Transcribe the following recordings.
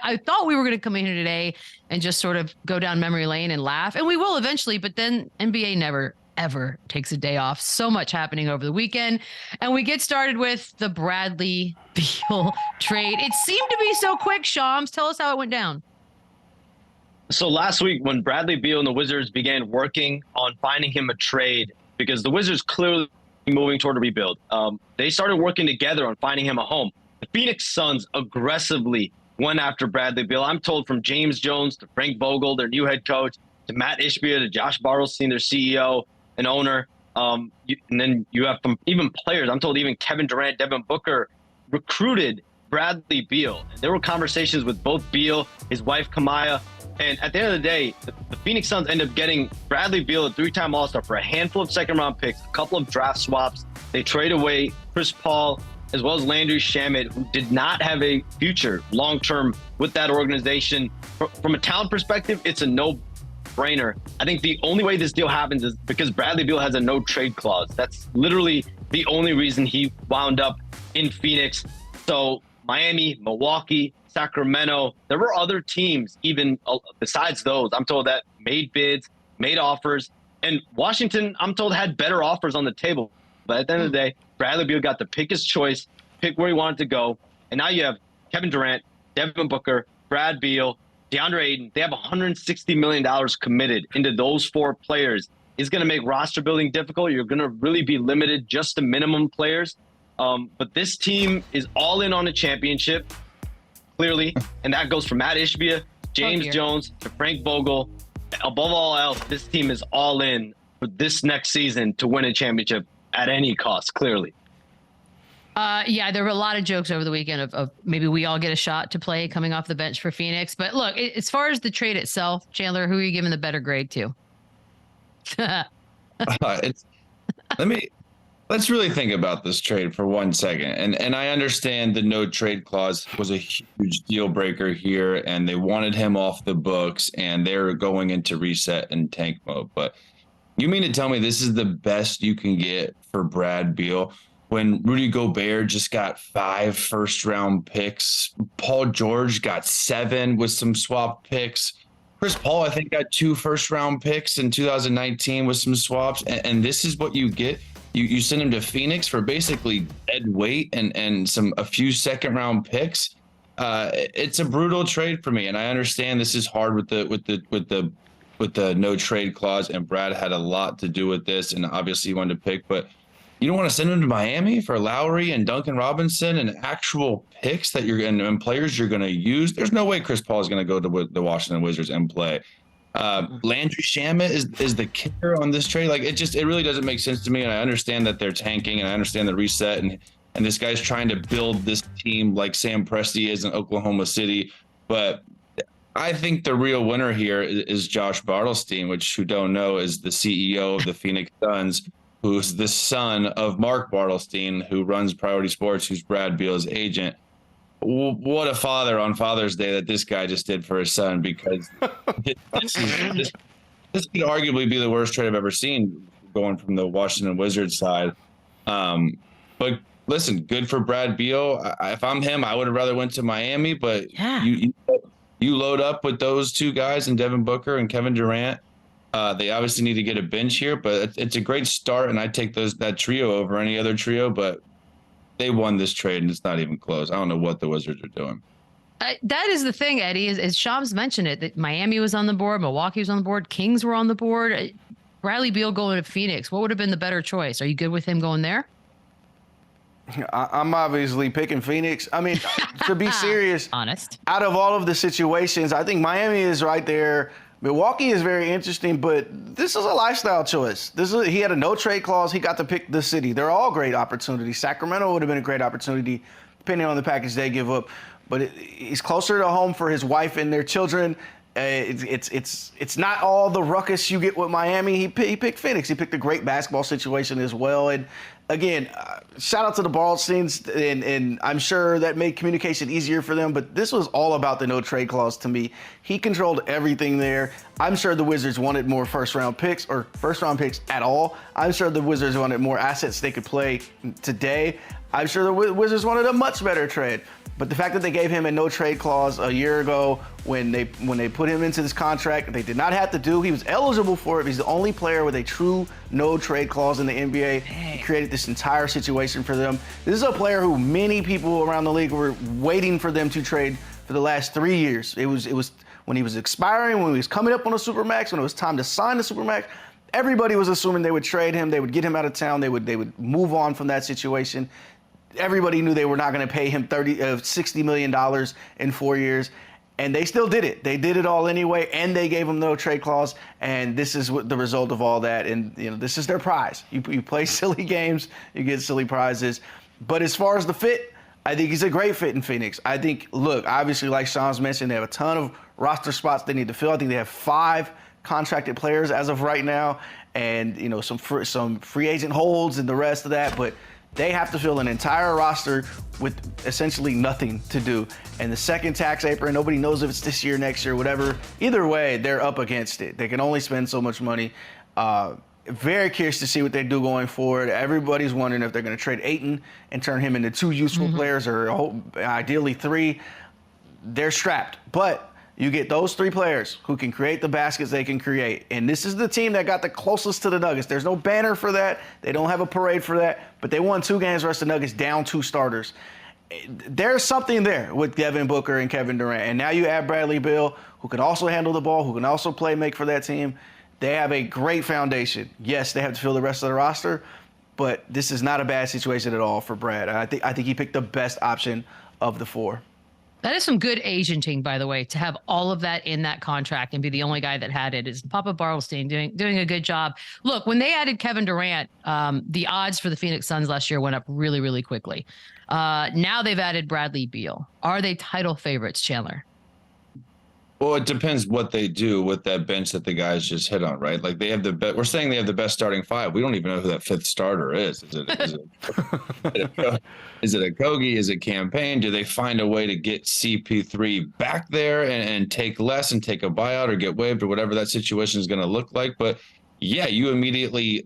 I thought we were going to come in here today and just sort of go down memory lane and laugh, and we will eventually, but then NBA never ever takes a day off. So much happening over the weekend. And we get started with the Bradley Beal trade. It seemed to be so quick, Shams. Tell us how it went down. So last week when Bradley Beal and the Wizards began working on finding him a trade, because the Wizards clearly moving toward a rebuild, they started working together on finding him a home. The Phoenix Suns aggressively went after Bradley Beal. I'm told from James Jones to Frank Vogel, their new head coach, to Matt Ishbia, to Josh Bartelstein, their CEO and owner. And then you have from even players. I'm told even Kevin Durant, Devin Booker recruited Bradley Beal. And there were conversations with both Beal, his wife Kamaya. And at the end of the day, the Phoenix Suns end up getting Bradley Beal, a three-time All-Star, for a handful of second-round picks, a couple of draft swaps. They trade away Chris Paul, as well as Landry, Shamet, who did not have a future long-term with that organization. From a talent perspective, it's a no-brainer. I think the only way this deal happens is because Bradley Beal has a no-trade clause. That's literally the only reason he wound up in Phoenix. So Miami, Milwaukee, Sacramento, there were other teams even besides those, I'm told, that made bids, made offers. And Washington, I'm told, had better offers on the table. But at the end of the day, Bradley Beal got to pick his choice, pick where he wanted to go. And now you have Kevin Durant, Devin Booker, Brad Beal, DeAndre Ayton. They have $160 million committed into those four players. It's going to make roster building difficult. You're going to really be limited just to minimum players. But this team is all in on a championship, clearly. And that goes from Matt Ishbia, James Jones, to Frank Vogel. Above all else, this team is all in for this next season to win a championship at any cost, clearly. Yeah, there were a lot of jokes over the weekend of maybe we all get a shot to play coming off the bench for Phoenix. But look, as far as the trade itself, Chandler, who are you giving the better grade to? Let's really think about this trade for 1 second. And I understand the no trade clause was a huge deal breaker here, and they wanted him off the books, and they're going into reset and tank mode. But you mean to tell me this is the best you can get for Brad Beal when Rudy Gobert just got 5 first-round picks? Paul George got 7 with some swap picks. Chris Paul, I think, got 2 first-round picks in 2019 with some swaps. And this is what you get. You send him to Phoenix for basically dead weight and a few second-round picks. It's a brutal trade for me, and I understand this is hard with the no trade clause, and Brad had a lot to do with this, and obviously he wanted to pick, but you don't want to send him to Miami for Lowry and Duncan Robinson and actual picks that you're going and players you're going to use. There's no way Chris Paul is going to go to the Washington Wizards and play. Landry Shamet is the kicker on this trade. Like it really doesn't make sense to me, and I understand that they're tanking, and I understand the reset, and this guy's trying to build this team like Sam Presti is in Oklahoma City, but I think the real winner here is Josh Bartelstein, which who don't know is the CEO of the Phoenix Suns, who's the son of Mark Bartelstein, who runs Priority Sports, who's Brad Beal's agent. What a father on Father's Day that this guy just did for his son, because this could arguably be the worst trade I've ever seen going from the Washington Wizards side. But listen, good for Brad Beal. If I'm him, I would have rather went to Miami, but yeah. You load up with those 2 guys and Devin Booker and Kevin Durant. They obviously need to get a bench here, but it's a great start, and I take that trio over any other trio, but they won this trade, and it's not even close. I don't know what the Wizards are doing. That is the thing, Eddie, as Shams mentioned it, that Miami was on the board, Milwaukee was on the board, Kings were on the board. Bradley Beal going to Phoenix, what would have been the better choice? Are you good with him going there? I'm obviously picking Phoenix. I mean, to be serious, honest, out of all of the situations, I think Miami is right there. Milwaukee is very interesting, but this is a lifestyle choice. He had a no trade clause. He got to pick the city. They're all great opportunities. Sacramento would have been a great opportunity, depending on the package they give up. But he's closer to home for his wife and their children. It's not all the ruckus you get with Miami. He picked Phoenix. He picked a great basketball situation as well. And again, shout out to the Ballsteins, and I'm sure that made communication easier for them, but this was all about the no trade clause to me. He controlled everything there. I'm sure the Wizards wanted more first-round picks or first-round picks at all. I'm sure the Wizards wanted more assets they could play today. I'm sure the Wizards wanted a much better trade. But the fact that they gave him a no-trade clause a year ago when they put him into this contract, they did not have to do. He was eligible for it. He's the only player with a true no-trade clause in the NBA. He created this entire situation for them. This is a player who many people around the league were waiting for them to trade for the last 3 years. It was when he was expiring, when he was coming up on a supermax, when it was time to sign the supermax. Everybody was assuming they would trade him. They would get him out of town. They would move on from that situation. Everybody knew they were not going to pay him $60 million in 4 years, and they still did it. They did it all anyway, and they gave him no trade clause, and this is what the result of all that. And this is their prize. You play silly games, you get silly prizes. But as far as the fit, I think he's a great fit in Phoenix. I think, look, obviously, like Sean's mentioned, they have a ton of roster spots they need to fill. I think they have 5 contracted players as of right now, and some free agent holds and the rest of that, but they have to fill an entire roster with essentially nothing to do. And the second tax apron, nobody knows if it's this year, next year, whatever. Either way, they're up against it. They can only spend so much money. Very curious to see what they do going forward. Everybody's wondering if they're going to trade Ayton and turn him into 2 useful players, or ideally 3. They're strapped. But you get those 3 players who can create the baskets they can create. And this is the team that got the closest to the Nuggets. There's no banner for that. They don't have a parade for that. But they won 2 games versus the Nuggets down 2 starters. There's something there with Devin Booker and Kevin Durant. And now you add Bradley Beal, who can also handle the ball, who can also make for that team. They have a great foundation. Yes, they have to fill the rest of the roster, but this is not a bad situation at all for Brad. I think he picked the best option of the 4. That is some good agenting, by the way, to have all of that in that contract and be the only guy that had it. Is Papa Bartlestein doing a good job. Look, when they added Kevin Durant, the odds for the Phoenix Suns last year went up really, really quickly. Now they've added Bradley Beal. Are they title favorites, Chandler? Well, it depends what they do with that bench that the guys just hit on, right? Like they have we're saying they have the best starting 5. We don't even know who that 5th starter is. Is it a Kogi? Is it Campaign? Do they find a way to get CP3 back there and take less and take a buyout or get waived or whatever that situation is going to look like? But yeah, you immediately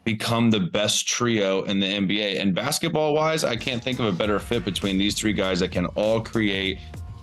become the best trio in the NBA. And basketball wise, I can't think of a better fit between these 3 guys that can all create,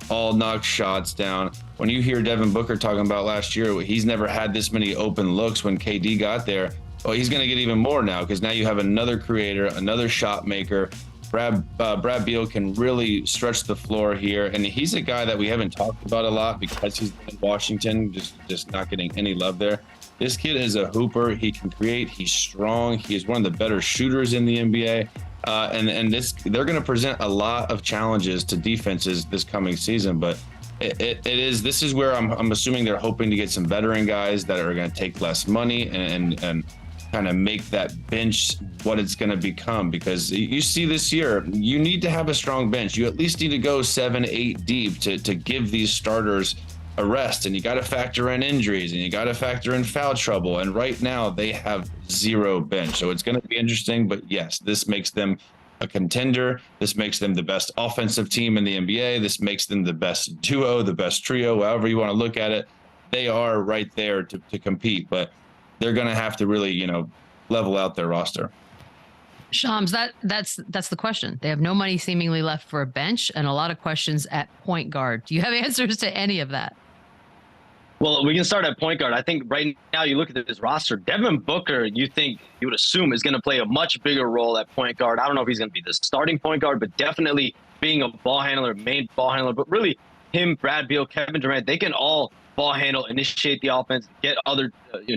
all knock shots down. When you hear Devin Booker talking about last year, he's never had this many open looks when KD got there. Well, he's going to get even more now because now you have another creator, another shot maker. Brad Beal can really stretch the floor here, and he's a guy that we haven't talked about a lot because he's in Washington, just not getting any love there. This kid is a hooper. He can create. He's strong. He is one of the better shooters in the NBA. And they're going to present a lot of challenges to defenses this coming season, but this is where I'm assuming they're hoping to get some veteran guys that are going to take less money and kind of make that bench what it's going to become, because you see this year, you need to have a strong bench. You at least need to go 7-8 deep to give these starters a rest, and you got to factor in injuries and you got to factor in foul trouble. And right now they have 0 bench. So it's going to be interesting, but yes, this makes them a contender. This makes them the best offensive team in the NBA. This makes them the best duo, the best trio, however you want to look at it. They are right there to compete, but they're going to have to really, level out their roster. Shams, that's the question. They have no money seemingly left for a bench and a lot of questions at point guard. Do you have answers to any of that? Well, we can start at point guard. I think right now you look at this roster, Devin Booker, you would assume is going to play a much bigger role at point guard. I don't know if he's going to be the starting point guard, but definitely being a ball handler, main ball handler. But really him, Brad Beal, Kevin Durant, they can all ball handle, initiate the offense, get other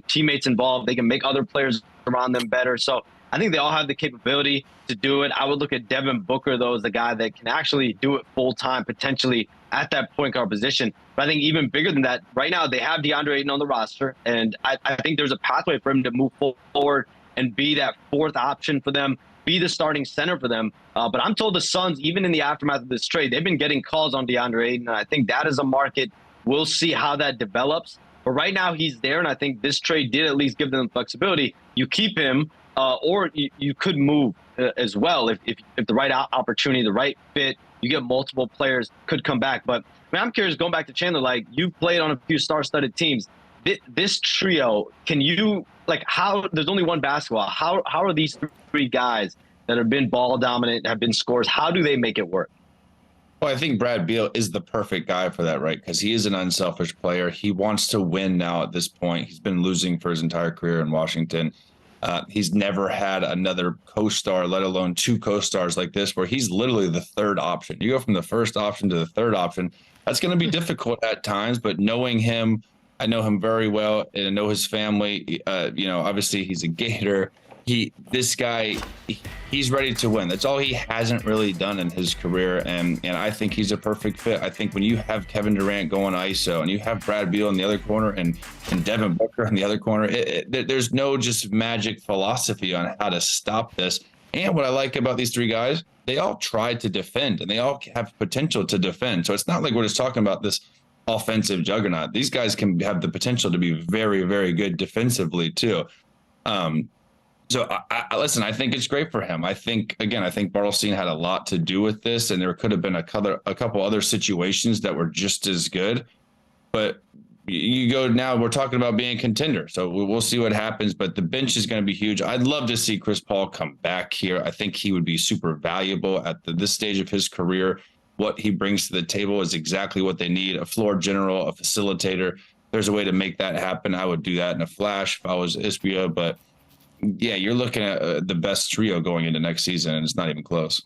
teammates involved. They can make other players around them better. So I think they all have the capability to do it. I would look at Devin Booker, though, as the guy that can actually do it full time, potentially at that point guard position. But I think even bigger than that, right now they have DeAndre Ayton on the roster, and I think there's a pathway for him to move forward and be that 4th option for them, be the starting center for them. But I'm told the Suns, even in the aftermath of this trade, they've been getting calls on DeAndre Ayton, and I think that is a market. We'll see how that develops. But right now he's there, and I think this trade did at least give them flexibility. You keep him, or you could move as well if the right opportunity, the right fit, you get multiple players could come back. But I mean, I'm curious, going back to Chandler, like you've played on a few star-studded teams. This trio, can you how? There's only one basketball. How are these three guys that have been ball dominant, have been scorers? How do they make it work? Well, I think Brad Beal is the perfect guy for that, right? Because he is an unselfish player. He wants to win now at this point. He's been losing for his entire career in Washington. He's never had another co-star, let alone two co-stars like this, where he's literally the third option. You go from the first option to the third option. That's going to be difficult at times, but knowing him, I know him very well and I know his family. Obviously he's a Gator. This guy, he's ready to win. That's all he hasn't really done in his career, and I think he's a perfect fit. I think when you have Kevin Durant going ISO and you have Brad Beal in the other corner and Devin Booker in the other corner, there's no just magic philosophy on how to stop this. And what I like about these three guys, they all try to defend and they all have potential to defend. So it's not like we're just talking about this offensive juggernaut. These guys can have the potential to be very, very good defensively too. So listen, I think it's great for him. I think Bartelstein had a lot to do with this, and there could have been a couple other situations that were just as good. But you go now, we're talking about being a contender, so we'll see what happens. But the bench is going to be huge. I'd love to see Chris Paul come back here. I think he would be super valuable at this stage of his career. What he brings to the table is exactly what they need: a floor general, a facilitator. There's a way to make that happen. I would do that in a flash if I was Ispia, but yeah, you're looking at the best trio going into next season, and it's not even close.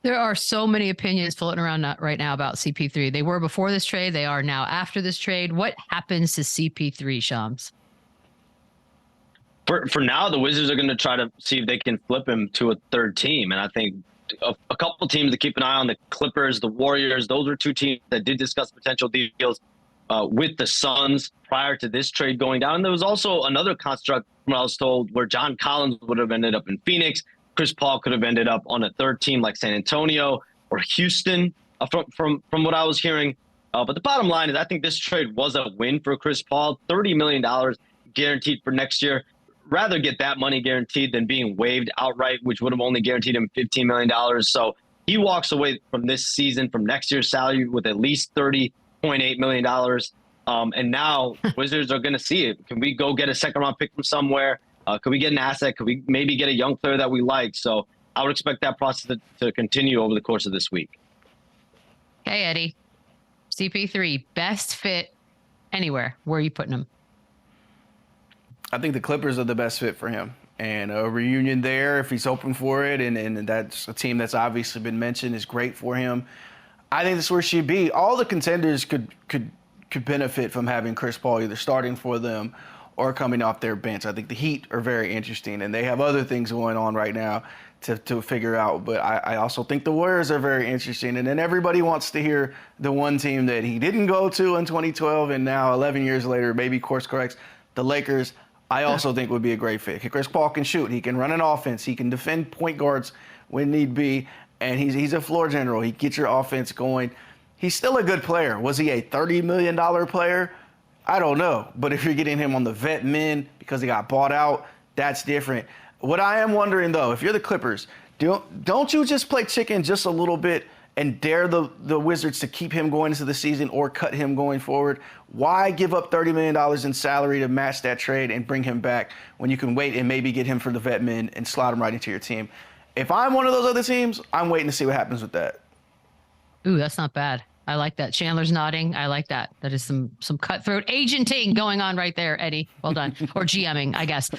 There are so many opinions floating around right now about CP3. They were before this trade. They are now after this trade. What happens to CP3, Shams? For now, the Wizards are going to try to see if they can flip him to a third team. And I think a couple teams to keep an eye on: the Clippers, the Warriors. Those were two teams that did discuss potential deals with the Suns prior to this trade going down. And there was also another construct, from what I was told, where John Collins would have ended up in Phoenix. Chris Paul could have ended up on a third team like San Antonio or Houston, from what I was hearing. But the bottom line is, I think this trade was a win for Chris Paul. $30 million guaranteed for next year. Rather get that money guaranteed than being waived outright, which would have only guaranteed him $15 million. So he walks away from this season, from next year's salary, with at least $30.8 million. And now Wizards are going to see it. Can we go get a second-round pick from somewhere? Could we get an asset? Could we maybe get a young player that we like? So I would expect that process to continue over the course of this week. Hey, Eddie. CP3, best fit anywhere. Where are you putting him? I think the Clippers are the best fit for him. And a reunion there, if he's open for it, and that's a team that's obviously been mentioned, is great for him. I think that's where she'd be. All the contenders could benefit from having Chris Paul either starting for them or coming off their bench. I think the Heat are very interesting, and they have other things going on right now to figure out. But I also think the Warriors are very interesting. And then everybody wants to hear the one team that he didn't go to in 2012, and now 11 years later, maybe course corrects, the Lakers. I also think would be a great fit. Chris Paul can shoot. He can run an offense. He can defend point guards when need be. And he's a floor general. He gets your offense going. He's still a good player. Was he a $30 million player? I don't know. But if you're getting him on the vet min because he got bought out, that's different. What I am wondering, though, if you're the Clippers, don't you just play chicken just a little bit and dare the Wizards to keep him going into the season or cut him going forward? Why give up $30 million in salary to match that trade and bring him back when you can wait and maybe get him for the vet min and slot him right into your team? If I'm one of those other teams, I'm waiting to see what happens with that. Ooh, that's not bad. I like that. Chandler's nodding. I like that. That is some cutthroat agenting going on right there, Eddie. Well done. Or GMing, I guess.